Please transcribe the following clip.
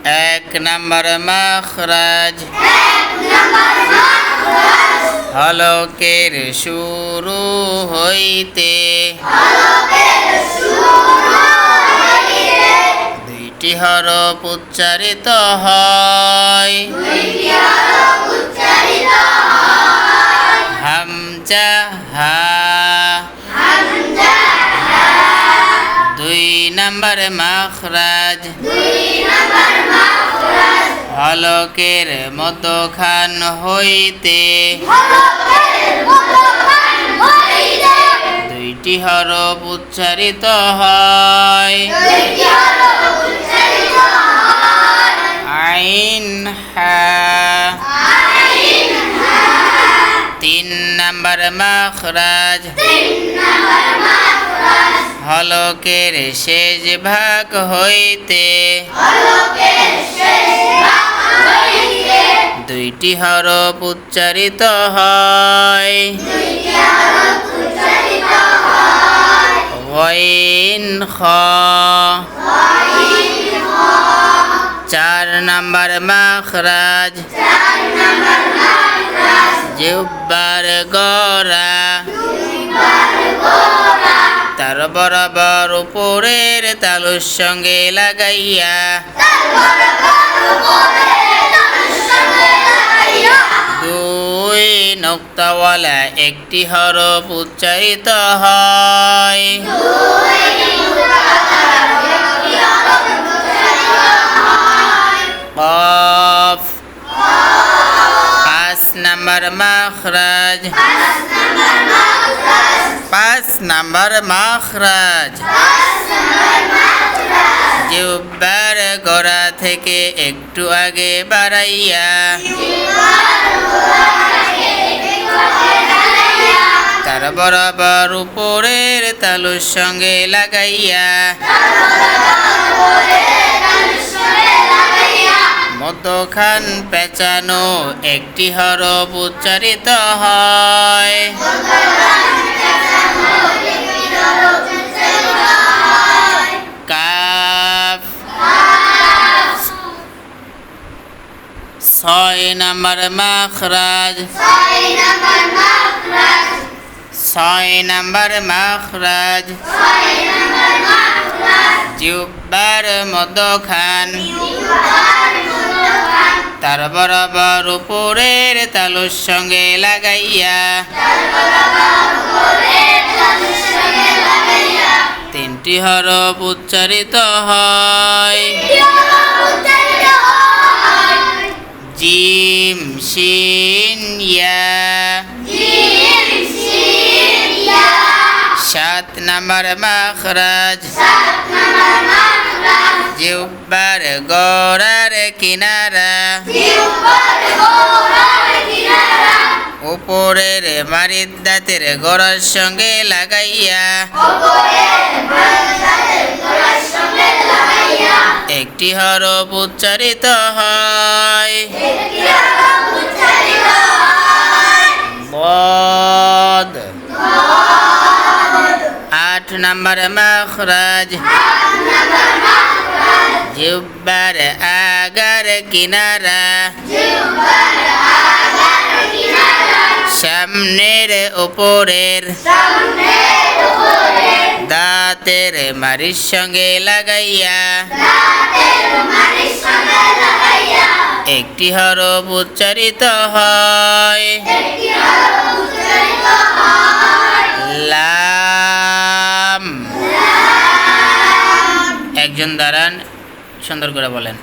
এক নাম্বার মাখরাজ হলকের শুরু হইতে দুইটি হরফ উচ্চারিত হয় হামজা হা। দুই নাম্বার মাখরাজ হলকের মধ্যখান হইতে দুইটি হরফ উচ্চারিত হয় আইন হা। তিন নাম্বার মাখরাজ হলকের শেষ ভাগ হইতে দুইটি হরফ উচ্চারিত হয় গইন খ। চার নাম্বার মাখরাজ জিহ্বার গোড়া তার বরাবর উপরের তালুর সঙ্গে লাগাইয়া দুই নোক্তাওয়ালা একটি হরফ উচ্চারিত হয় কফ। পাঁচ নাম্বার মাখরাজ জিহ্বার গোড়া থেকে একটু আগে বাড়াইয়া তার বরাবর উপরের তালুর সঙ্গে লাগাইয়া মধ্যখান পেঁচানো একটি হরফ উচ্চারিত হয় কাফ। ছয় নাম্বার মাখরাজ জিহ্বার মধ্যখান তার বরাবর উপরের তালুর সঙ্গে লাগাইয়া তিনটি হরফ উচ্চারিত হয় জিম শিন ইয়া। সাত নাম্বার মাখরাজ জিহ্বার গোড়ার কিনারা উপরের মারিদ দাঁতের গোড়ার সঙ্গে লাগাইয়া একটি হরফ উচ্চারিত হয় বদ। আট নাম্বার মাখরাজ জিহ্বার আগার কিনারা সামনের উপরের দাঁতের মারির সঙ্গে লাগাইয়া একটি হরফ উচ্চারিত হয় লাম। একজন দাঁড়ান, সুন্দর করে বলেন।